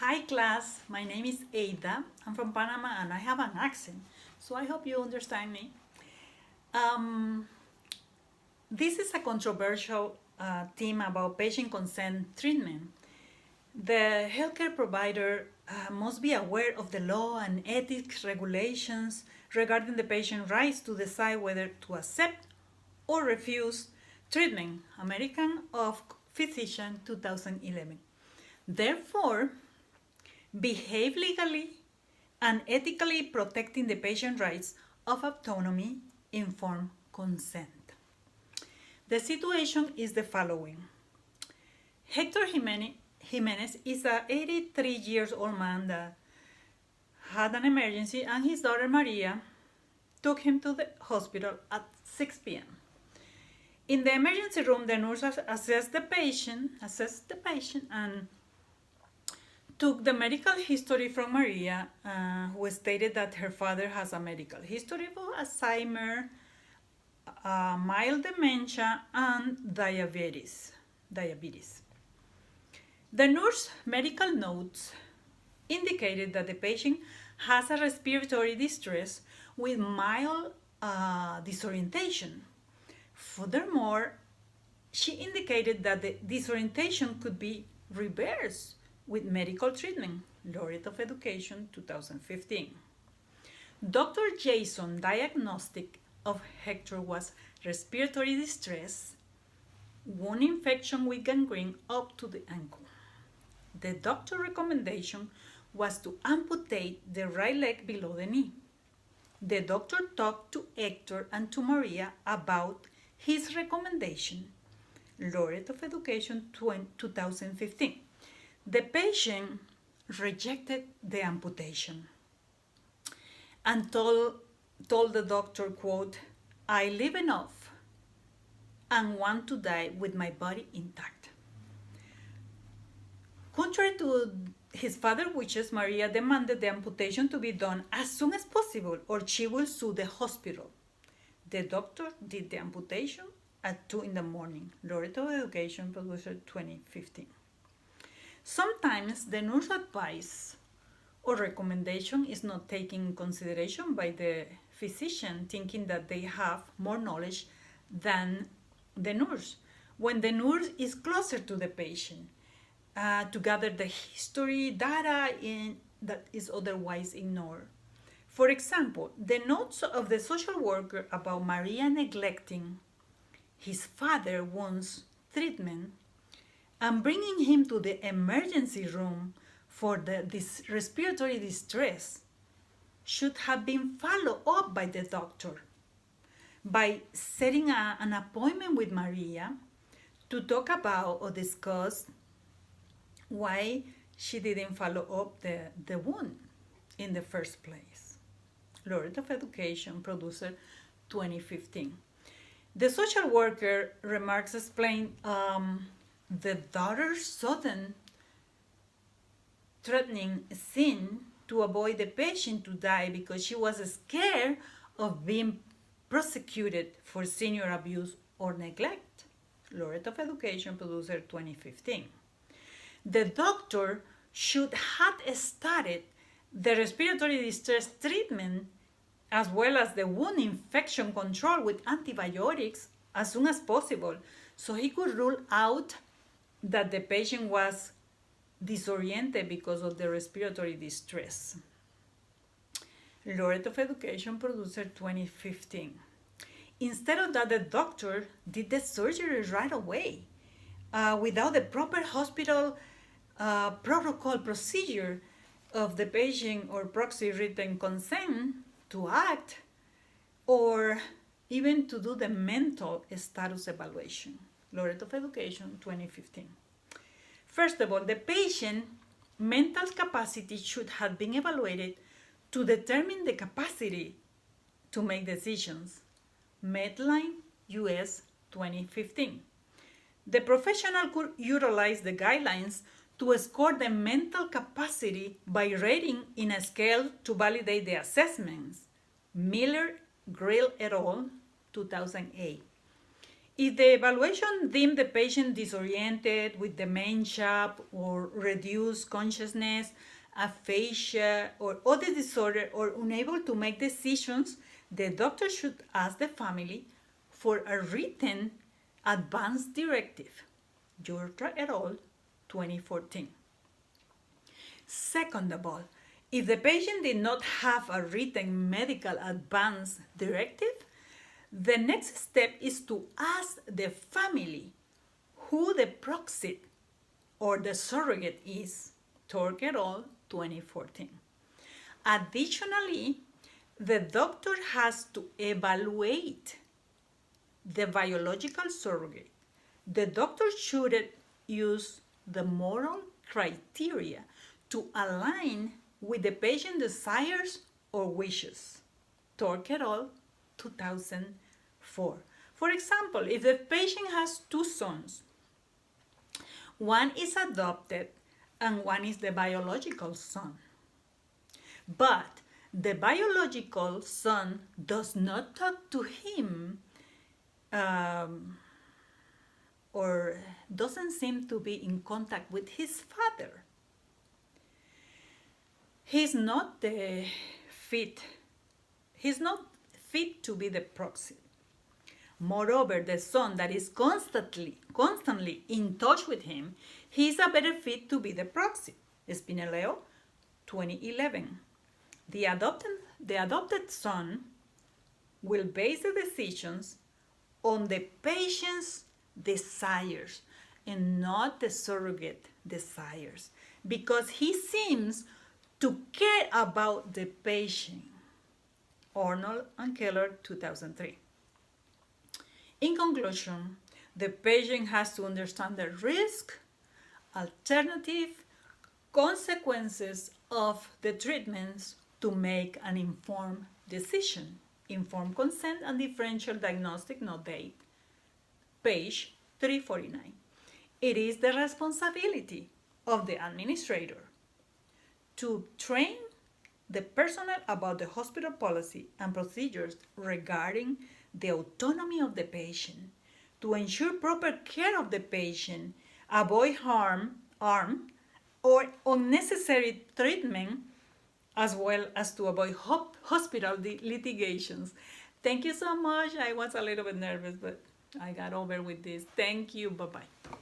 Hi class, my name is Ada. I'm from Panama and I have an accent, so I hope you understand me. Um, this is a controversial theme about patient consent treatment. The healthcare provider must be aware of the law and ethics regulations regarding the patient's rights to decide whether to accept or refuse treatment. American of Physician 2011. Therefore, behave legally and ethically protecting the patient rights of autonomy, informed consent. The situation is the following. Hector Jimenez is a 83 years old man that had an emergency and his daughter Maria took him to the hospital at 6 p.m. In the emergency room, the nurse assessed the patient and took the medical history from Maria, who stated that her father has a medical history of Alzheimer, mild dementia, and diabetes. The nurse medical notes indicated that the patient has a respiratory distress with mild disorientation. Furthermore, she indicated that the disorientation could be reversed with medical treatment. Laureate of Education 2015. Dr. Jason diagnostic of Hector was respiratory distress, wound infection with gangrene up to the ankle. The doctor recommendation was to amputate the right leg below the knee. The doctor talked to Hector and to Maria about his recommendation. Laureate of Education 2015. The patient rejected the amputation and told the doctor, quote, "I live enough and want to die with my body intact." Contrary to his father's wishes, Maria demanded the amputation to be done as soon as possible or she will sue the hospital. The doctor did the amputation at 2 in the morning. Laureate of Education, Producer 2015. Sometimes the nurse advice or recommendation is not taken in consideration by the physician, thinking that they have more knowledge than the nurse. When the nurse is closer to the patient, to gather the history data that is otherwise ignored. For example, the notes of the social worker about Maria neglecting his father wounds treatment and bringing him to the emergency room for this respiratory distress should have been followed up by the doctor by setting an appointment with Maria to talk about or discuss why she didn't follow up the wound in the first place. Laureate of Education, Producer 2015. The social worker remarks explain the daughter's sudden threatening scene to avoid the patient to die because she was scared of being prosecuted for senior abuse or neglect. Laureate of Education, Producer 2015. The doctor should have started the respiratory distress treatment as well as the wound infection control with antibiotics as soon as possible so he could rule out that the patient was disoriented because of the respiratory distress. Laureate of Education, Producer 2015. Instead of that, the doctor did the surgery right away without the proper hospital protocol procedure of the patient or proxy written consent to act or even to do the mental status evaluation. Laureate of Education 2015. First of all, the patient mental capacity should have been evaluated to determine the capacity to make decisions. Medline US 2015. The professional could utilize the guidelines to score the mental capacity by rating in a scale to validate the assessments. Miller, Grill et al., 2008. If the evaluation deemed the patient disoriented with dementia or reduced consciousness, aphasia, or other disorder, or unable to make decisions, the doctor should ask the family for a written advance directive. Georgia et al., 2014. Second of all, if the patient did not have a written medical advance directive, the next step is to ask the family who the proxy or the surrogate is. Tork et al., 2014. Additionally, the doctor has to evaluate the biological surrogate. The doctor should use the moral criteria to align with the patient's desires or wishes. Tork et al., 2004. For example, if the patient has two sons, one is adopted and one is the biological son, but the biological son does not talk to him or doesn't seem to be in contact with his father. He's not fit to be the proxy. Moreover, the son that is constantly in touch with him, he's a better fit to be the proxy. Spineleo, 2011. The adopted son will base the decisions on the patient's desires and not the surrogate desires, because he seems to care about the patient. Arnold and Keller, 2003. In conclusion, the patient has to understand the risk, alternative, consequences of the treatments to make an informed decision. Informed consent and differential diagnostic note date, page 349. It is the responsibility of the administrator to train the personnel about the hospital policy and procedures regarding the autonomy of the patient, to ensure proper care of the patient, avoid harm or unnecessary treatment, as well as to avoid hospital litigations. Thank you so much. I was a little bit nervous, but I got over with this. Thank you. Bye-bye.